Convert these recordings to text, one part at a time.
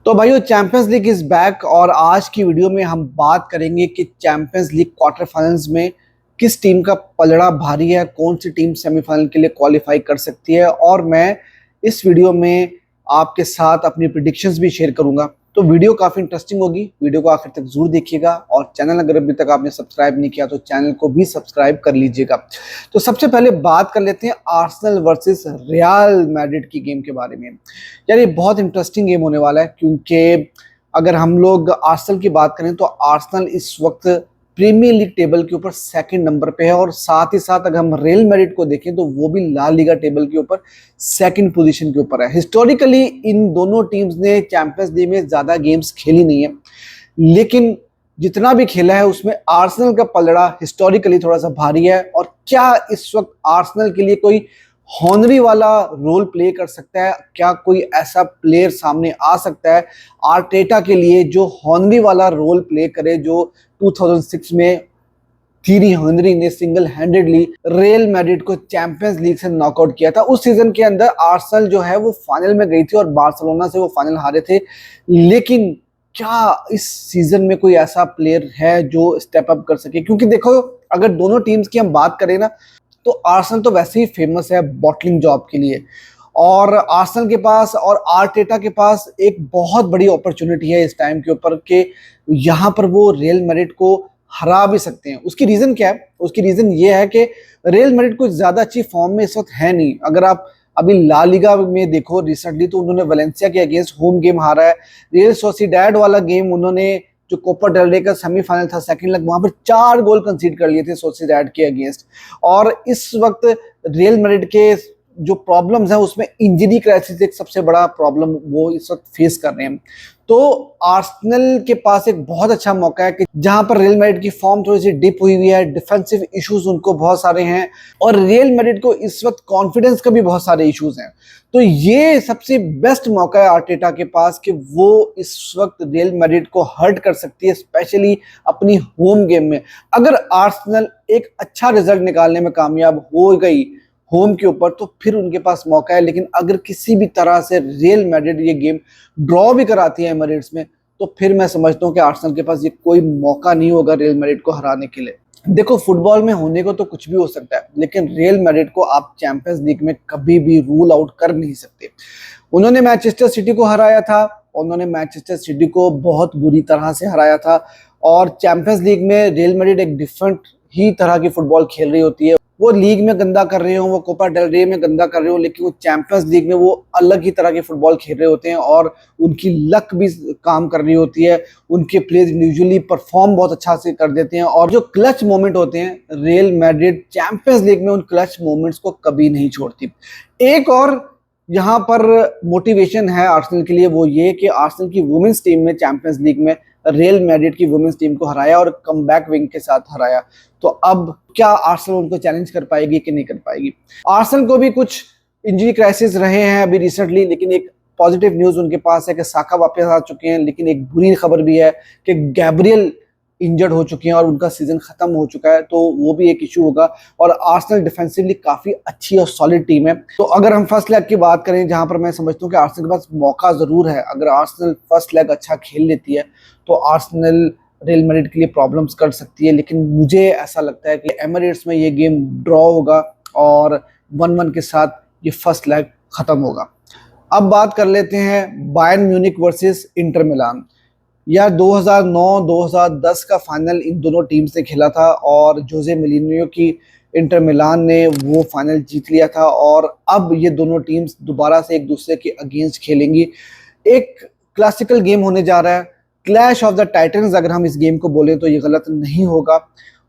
तो भाइयों champions league is back और आज की वीडियो में हम बात करेंगे कि चैंपियंस लीग क्वार्टर फाइनल्स में किस टीम का पलड़ा भारी है, कौन सी टीम सेमीफाइनल के लिए क्वालिफाई कर सकती है। और मैं इस वीडियो में आपके साथ अपनी प्रिडिक्शंस भी शेयर करूंगा। तो वीडियो काफी इंटरेस्टिंग होगी, वीडियो को आखिर तक जरूर देखिएगा और चैनल अगर अभी तक आपने सब्सक्राइब नहीं किया तो चैनल को भी सब्सक्राइब कर लीजिएगा। तो सबसे पहले बात कर लेते हैं आर्सेनल वर्सेस रियल मैड्रिड की गेम के बारे में। यार ये बहुत इंटरेस्टिंग गेम होने वाला है, क्योंकि अगर हम लोग आर्सेनल की बात करें तो आर्सेनल इस वक्त प्रीमियर लीग टेबल के ऊपर सेकंड नंबर पे है, और साथ ही साथ अगर हम रियल मैड्रिड को देखें तो वो भी ला लीगा टेबल के ऊपर सेकंड पोजीशन के ऊपर है। हिस्टोरिकली इन दोनों टीम्स ने चैंपियंस लीग में ज्यादा गेम्स खेली नहीं है, लेकिन जितना भी खेला है उसमें आर्सेनल का पलड़ा हिस्टोरिकली थोड़ा सा भारी है। और क्या इस वक्त आर्सेनल के लिए कोई हॉनरी वाला रोल प्ले कर सकता है? क्या कोई ऐसा प्लेयर सामने आ सकता है आर्टेटा के लिए जो हॉनरी वाला रोल प्ले करे, जो 2006 में थीरी हेनरी ने सिंगल हैंडेडली रियल मैड्रिड को चैंपियंस लीग से नॉकआउट किया था? उस सीजन के अंदर आर्सेनल जो है वो फाइनल में गई थी और बार्सिलोना से वो फाइनल हारे थे। लेकिन क्या इस सीजन में कोई ऐसा प्लेयर है जो स्टेप अप कर सके? क्योंकि देखो, अगर दोनों टीम्स की हम बात करें ना, तो आर्सेनल तो वैसे ही फेमस है बॉटलिंग जॉब के लिए, और आर्सेनल के पास और आर्टेटा के पास एक बहुत बड़ी अपॉर्चुनिटी है इस टाइम के ऊपर कि यहाँ पर वो रियल मैड्रिड को हरा भी सकते हैं। उसकी रीजन क्या है? उसकी रीजन ये है कि रियल मैड्रिड कुछ ज्यादा अच्छी फॉर्म में इस वक्त है नहीं। अगर आप अभी ला लीगा में देखो रिसेंटली, तो उन्होंने वैलेंसिया के अगेंस्ट होम गेम हारा है। रियल सोसिएडाड वाला गेम उन्होंने, जो कोपा डेल रे का सेमीफाइनल था सेकंड लेग, वहां पर 4 गोल कंसीड कर लिए थे सोसिएडाड के अगेंस्ट। और इस वक्त रियल मैड्रिड के जो प्रॉब्लम्स हैं उसमें इंजरी क्राइसिस एक सबसे बड़ा प्रॉब्लम वो इस वक्त फेस कर रहे हैं। तो आर्सेनल के पास एक बहुत अच्छा मौका है कि जहां पर रियल मैड्रिड की फॉर्म थोड़ी सी डिप हुई हुई है, डिफेंसिव इश्यूज उनको बहुत सारे हैं, और रियल मैड्रिड को इस वक्त कॉन्फिडेंस का भी बहुत सारे इश्यूज हैं। तो ये सबसे बेस्ट मौका है आर्टेटा के पास कि वो इस वक्त रियल मैड्रिड को हर्ट कर सकती है, स्पेशली अपनी होम गेम में। अगर आर्सेनल एक अच्छा रिजल्ट निकालने में कामयाब हो गई होम के ऊपर तो फिर उनके पास मौका है। लेकिन अगर किसी भी तरह से रियल मैड्रिड ये गेम ड्रॉ भी कराती है एमिरेट्स में, तो फिर मैं समझता हूँ कि आर्सेनल के पास ये कोई मौका नहीं होगा रियल मैड्रिड को हराने के लिए। देखो, फुटबॉल में होने को तो कुछ भी हो सकता है, लेकिन रियल मैड्रिड को आप चैंपियंस लीग में कभी भी रूल आउट कर नहीं सकते। उन्होंने मैनचेस्टर सिटी को हराया था, उन्होंने मैनचेस्टर सिटी को बहुत बुरी तरह से हराया था। और चैंपियंस लीग में रियल मैड्रिड एक डिफरेंट ही तरह की फुटबॉल खेल रही होती है। वो लीग में गंदा कर रहे हो, वो कोपा डेल रे में गंदा कर रहे हो, लेकिन वो चैंपियंस लीग में वो अलग ही तरह के फुटबॉल खेल रहे होते हैं और उनकी लक भी काम कर रही होती है। उनके प्लेयर्स इंडिविजुअली परफॉर्म बहुत अच्छा से कर देते हैं, और जो क्लच मोमेंट होते हैं, रियल मैड्रिड चैंपियंस लीग में उन क्लच मोमेंट्स को कभी नहीं छोड़ती। एक और यहाँ पर मोटिवेशन है आर्सेनल के लिए, वो ये कि आर्सेनल की वुमेन्स टीम में चैंपियंस लीग में रियल मैड्रिड की वुमेन्स टीम को हराया और कमबैक विंग के साथ हराया। तो अब क्या आर्सेनल उनको चैलेंज कर पाएगी कि नहीं कर पाएगी? आर्सेनल को भी कुछ इंजरी क्राइसिस रहे हैं अभी रिसेंटली, लेकिन एक पॉजिटिव न्यूज उनके पास है कि साका वापस आ चुके हैं। लेकिन एक बुरी खबर भी है कि गैब्रियल इंजर्ड हो चुके हैं और उनका सीजन खत्म हो चुका है, तो वो भी एक इशू होगा। और आर्सेनल डिफेंसिवली काफी अच्छी और सॉलिड टीम है। तो अगर हम फर्स्ट लेग की बात करें, जहां पर मैं समझता हूँ कि आर्सेनल के पास मौका जरूर है, अगर आर्सेनल फर्स्ट लेग अच्छा खेल लेती है तो आर्सेनल रियल मैड्रिड के लिए प्रॉब्लम्स कर सकती है। लेकिन मुझे ऐसा लगता है कि एमिरेट्स में ये गेम ड्रॉ होगा और 1-1 के साथ ये फर्स्ट लेग खत्म होगा। अब बात कर लेते हैं Bayern Munich versus Inter Milan. यार 2009-2010 का फाइनल इन दोनों टीम्स ने खेला था और जोसे मोरिन्यो की इंटर मिलान ने वो फाइनल जीत लिया था। और अब ये दोनों टीम्स दोबारा से एक दूसरे के अगेंस्ट खेलेंगी। एक क्लासिकल गेम होने जा रहा है, क्लैश ऑफ द टाइटन्स अगर हम इस गेम को बोलें तो ये गलत नहीं होगा।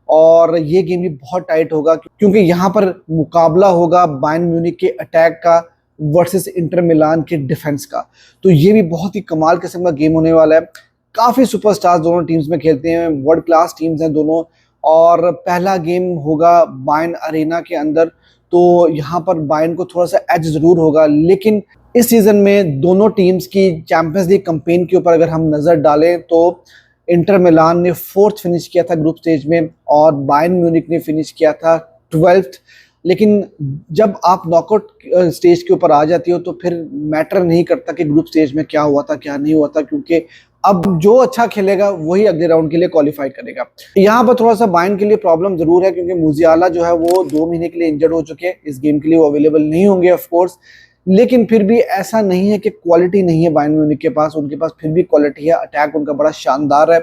और ये गेम भी बहुत टाइट होगा, क्योंकि यहाँ पर मुकाबला होगा बायर्न म्यूनिख के अटैक का वर्सेस इंटर मिलान के डिफेंस का। तो ये भी बहुत ही कमाल किस्म का गेम होने वाला है। काफ़ी सुपरस्टार्स दोनों टीम्स में खेलते हैं, वर्ल्ड क्लास टीम्स हैं दोनों। और पहला गेम होगा बायर्न अरेना के अंदर, तो यहाँ पर बायर्न को थोड़ा सा एज जरूर होगा। लेकिन इस सीजन में दोनों टीम्स की चैंपियंस लीग कैंपेन के ऊपर अगर हम नज़र डालें तो इंटर मिलान ने 4th फिनिश किया था ग्रुप स्टेज में और बायर्न म्यूनिख ने फिनिश किया था 12th। लेकिन जब आप नॉकआउट स्टेज के ऊपर आ जाती हो तो फिर मैटर नहीं करता कि ग्रुप स्टेज में क्या हुआ था क्या नहीं हुआ था, क्योंकि अब जो अच्छा खेलेगा वही अगले राउंड के लिए क्वालिफाई करेगा। यहाँ पर थोड़ा सा बायर्न के लिए प्रॉब्लम जरूर है, क्योंकि मुजियाला जो है वो 2 महीने के लिए इंजर्ड हो चुके हैं, इस गेम के लिए वो अवेलेबल नहीं होंगे ऑफ कोर्स। लेकिन फिर भी ऐसा नहीं है कि क्वालिटी नहीं है बायर्न म्यूनिख के पास, उनके पास फिर भी क्वालिटी है, अटैक उनका बड़ा शानदार है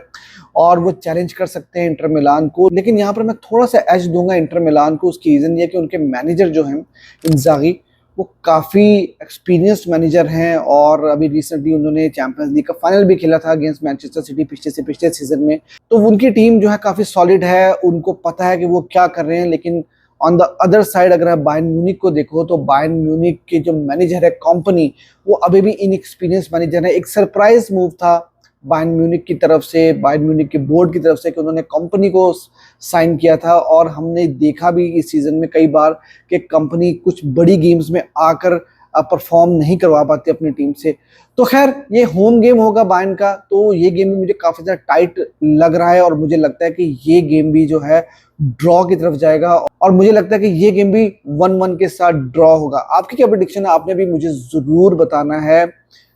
और वो चैलेंज कर सकते हैं इंटर मिलान को। लेकिन यहाँ पर मैं थोड़ा सा एज दूंगा इंटर मिलान को, उसकी रीज़न ये कि उनके मैनेजर जो हैं इंजागी, वो काफ़ी एक्सपीरियंस्ड मैनेजर हैं और अभी रिसेंटली उन्होंने चैंपियंस लीग का फाइनल भी खेला था अगेंस्ट मैनचेस्टर सिटी पिछले सीजन में। तो उनकी टीम जो है काफ़ी सॉलिड है, उनको पता है कि वो क्या कर रहे हैं। लेकिन ऑन द अदर साइड अगर आप बायर्न म्यूनिख को देखो तो बायर्न म्यूनिख के जो मैनेजर है कंपनी, वो अभी भी इनएक्सपीरियंस मैनेजर है। एक सरप्राइज मूव था बायर्न म्यूनिख की तरफ से, बायर्न म्यूनिख के बोर्ड की तरफ से, कि उन्होंने कंपनी को साइन किया था। और हमने देखा भी इस सीजन में कई बार कि कंपनी कुछ बड़ी गेम्स में आकर परफॉर्म नहीं करवा पाती अपनी टीम से। तो खैर ये होम गेम होगा बायर्न का, तो ये गेम भी मुझे काफ़ी ज़्यादा टाइट लग रहा है और मुझे लगता है कि ये गेम भी जो है ड्रॉ की तरफ जाएगा और मुझे लगता है कि ये गेम भी 1-1 के साथ ड्रॉ होगा। आपकी क्या प्रेडिक्शन है, आपने भी मुझे ज़रूर बताना है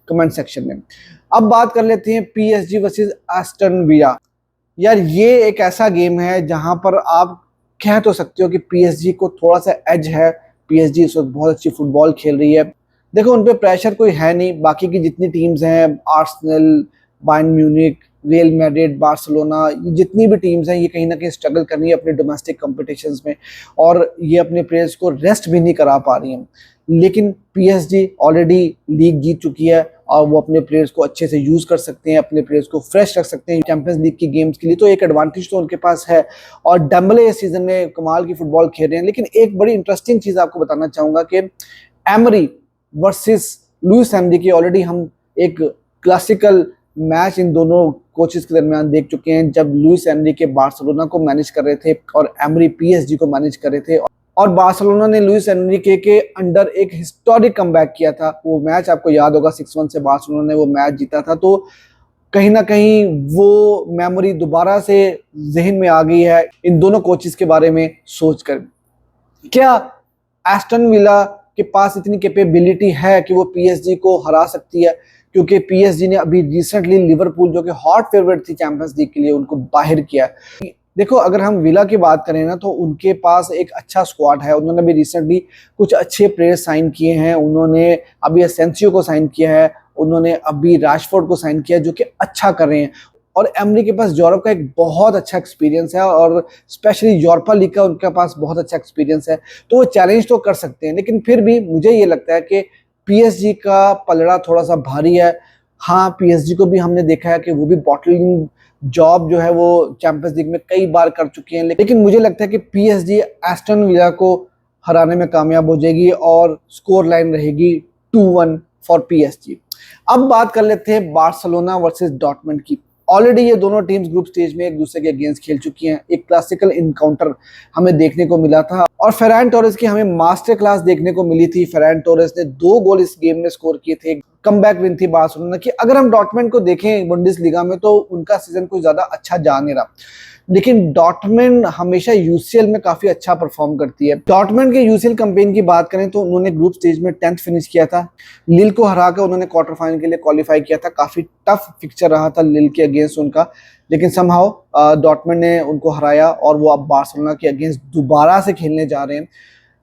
कमेंट सेक्शन में। अब बात कर लेते हैं पीएसजी वर्सेस एस्टन विला। यार ये एक ऐसा गेम है जहां पर आप कह तो सकते हो कि पीएसजी को थोड़ा सा एज है, पीएसजी इस वक्त बहुत अच्छी फुटबॉल खेल रही है। देखो उन पे प्रेशर कोई है नहीं, बाकी की जितनी टीम्स हैं Arsenal, Bayern Munich, real Madrid, Barcelona, जितनी भी टीम्स हैं ये कहीं ना कहीं स्ट्रगल कर रही है अपने डोमेस्टिक कॉम्पिटिशन्स में और ये अपने प्लेयर्स को रेस्ट भी नहीं करा पा रही हैं। लेकिन पीएसजी ऑलरेडी लीग जीत चुकी है और वो अपने प्लेयर्स को अच्छे से यूज़ कर सकते हैं, अपने प्लेयर्स को फ्रेश रख सकते हैं चैंपियंस लीग की गेम्स के लिए। तो एक एडवांटेज तो उनके पास है और डेम्बले इस सीजन में कमाल की फुटबॉल खेल रहे हैं। लेकिन एक बड़ी इंटरेस्टिंग चीज़ आपको बताना चाहूँगा कि एमरी वर्सेस लुइस एनरिके की ऑलरेडी हम एक क्लासिकल मैच इन दोनों कोचेस के दरमियान देख चुके हैं, जब लुइस एनरिके बार्सिलोना को मैनेज कर रहे थे और एमरी पीएसजी को मैनेज कर रहे थे। और बार्सिलोना ने लुइस एनरिके के अंडर एक हिस्टोरिक कमबैक किया था। वो मैच आपको याद होगा 6-1 से बार्सिलोना ने वो मैच जीता था। तो कहीं ना कहीं वो मेमोरी दोबारा से जहन में आ गई है इन दोनों कोचेस के बारे में सोचकर। क्या एस्टन विला के पास इतनी कैपेबिलिटी है कि वो पीएसजी को हरा सकती है? क्योंकि पीएसजी ने अभी रिसेंटली लिवरपूल जो कि हॉट फेवरेट थी चैंपियंस लीग के लिए, उनको बाहर किया। देखो अगर हम विला की बात करें ना तो उनके पास एक अच्छा स्क्वाड है। उन्होंने भी रिसेंटली कुछ अच्छे प्लेयर्स साइन किए हैं। उन्होंने अभी एसेंसियो को साइन किया है, उन्होंने अभी राशफोर्ड को साइन किया जो कि अच्छा कर रहे हैं। और एमरी के पास यूरोप का एक बहुत अच्छा एक्सपीरियंस है और स्पेशली यूरोपा लीग का उनके पास बहुत अच्छा एक्सपीरियंस है। तो वो चैलेंज तो कर सकते हैं, लेकिन फिर भी मुझे ये लगता है कि पीएसजी का पलड़ा थोड़ा सा भारी है। हाँ पीएसजी को भी हमने देखा है कि वो भी बॉटलिंग जॉब जो है वो चैंपियंस लीग में कई बार कर चुके हैं। लेकिन मुझे लगता है कि पीएसजी एस्टन विला को हराने में कामयाब हो जाएगी और स्कोर लाइन रहेगी 2-1 फॉर पीएसजी। अब बात कर लेते हैं बार्सिलोना वर्सेस डॉर्टमुंड की। ऑलरेडी ये दोनों टीम्स ग्रुप स्टेज में एक दूसरे के अगेंस्ट खेल चुकी हैं। एक क्लासिकल इनकाउंटर हमें देखने को मिला था और फेरान टोरेस की हमें मास्टर क्लास देखने को मिली थी। फेरान टोरेस ने 2 गोल इस गेम में स्कोर किए थे। कमबैक विन थी बार्सिलोना की। अगर हम डॉर्टमुंड को देखें बुंडेसलीगा में तो उनका सीजन कुछ ज्यादा अच्छा जा नहीं रहा, लेकिन डॉर्टमुंड हमेशा यूसीएल में काफी अच्छा परफॉर्म करती है। डॉर्टमुंड के यूसीएल कैंपेन की बात करें तो उन्होंने ग्रुप स्टेज में 10th फिनिश किया था। लिल को हराकर उन्होंने क्वार्टर फाइनल के लिए क्वालिफाई किया था। काफी टफ फिक्चर रहा था लिल के अगेंस्ट उनका, लेकिन समहाउ डॉर्टमुंड ने उनको हराया और वो अब बार्सिलोना के अगेंस्ट दोबारा से खेलने जा रहे हैं।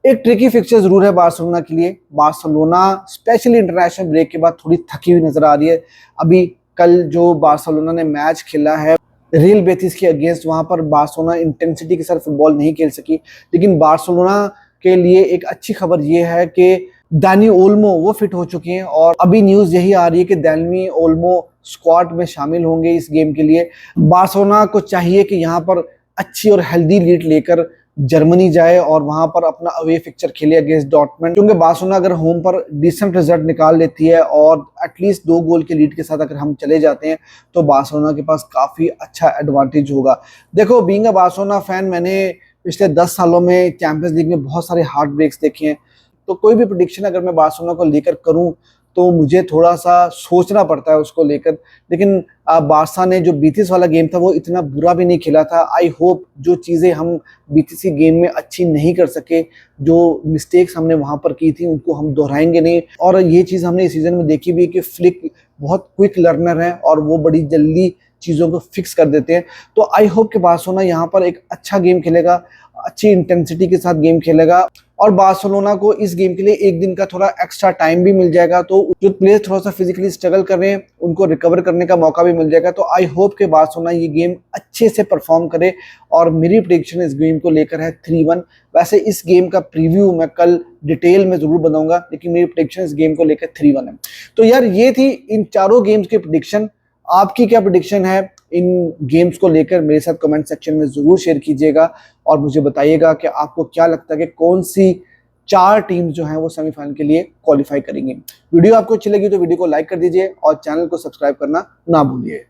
एक ट्रिकी फिक्चर जरूर है बार्सिलोना के लिए। बार्सिलोना स्पेशली इंटरनेशनल ब्रेक के बाद थोड़ी थकी हुई नजर आ रही है। अभी कल जो बार्सिलोना ने मैच खेला है रियल बेटिस के अगेंस्ट, वहां पर बार्सिलोना इंटेंसिटी के साथ फुटबॉल नहीं खेल सकी। लेकिन बार्सिलोना के लिए एक अच्छी खबर ये है कि दानी ओल्मो वो फिट हो चुके हैं और अभी न्यूज़ यही आ रही है कि दानी ओल्मो स्क्वाड में शामिल होंगे इस गेम के लिए। बार्सिलोना को चाहिए कि यहाँ पर अच्छी और हेल्दी लीड लेकर जर्मनी जाए और वहां पर अपना अवे फिक्चर खेले अगेंस्ट डॉर्टमुंड, क्योंकि बार्सिलोना अगर होम पर डिसेंट रिजल्ट निकाल लेती है और एटलीस्ट 2 गोल के लीड के साथ अगर हम चले जाते हैं तो बार्सिलोना के पास काफी अच्छा एडवांटेज होगा। देखो बीइंग अ बार्सिलोना फैन, मैंने पिछले 10 सालों में चैंपियंस लीग में बहुत सारे हार्ट ब्रेक्स देखे हैं। तो कोई भी प्रेडिक्शन अगर मैं बार्सिलोना को लेकर करूं तो मुझे थोड़ा सा सोचना पड़ता है उसको लेकर। लेकिन बारसा ने जो बीतीस वाला गेम था वो इतना बुरा भी नहीं खेला था। आई होप जो चीज़ें हम बीतीसी गेम में अच्छी नहीं कर सके, जो मिस्टेक्स हमने वहाँ पर की थी, उनको हम दोहराएंगे नहीं। और ये चीज़ हमने इस सीज़न में देखी भी है कि फ्लिक बहुत क्विक लर्नर है और वो बड़ी जल्दी चीज़ों को फिक्स कर देते हैं। तो आई होप कि बार्सिलोना यहाँ पर एक अच्छा गेम खेलेगा, अच्छी इंटेंसिटी के साथ गेम खेलेगा और बार्सिलोना को इस गेम के लिए एक दिन का थोड़ा एक्स्ट्रा टाइम भी मिल जाएगा। तो जो प्लेयर थोड़ा सा फिजिकली स्ट्रगल कर रहे हैं उनको रिकवर करने का मौका भी मिल जाएगा। तो आई होप कि बार्सिलोना ये गेम अच्छे से परफॉर्म करे और मेरी प्रेडिक्शन इस गेम को लेकर है 3-1। वैसे इस गेम का प्रीव्यू मैं कल डिटेल में जरूर बनाऊंगा, लेकिन मेरी प्रेडिक्शन इस गेम को लेकर 3-1 है। तो यार ये थी इन चारों गेम्स की प्रेडिक्शन। आपकी क्या प्रेडिक्शन है इन गेम्स को लेकर? मेरे साथ कमेंट सेक्शन में जरूर शेयर कीजिएगा और मुझे बताइएगा कि आपको क्या लगता है कि कौन सी 4 टीम जो हैं वो सेमीफाइनल के लिए क्वालिफाई करेंगे। वीडियो आपको अच्छी लगी तो वीडियो को लाइक कर दीजिए और चैनल को सब्सक्राइब करना ना भूलिए।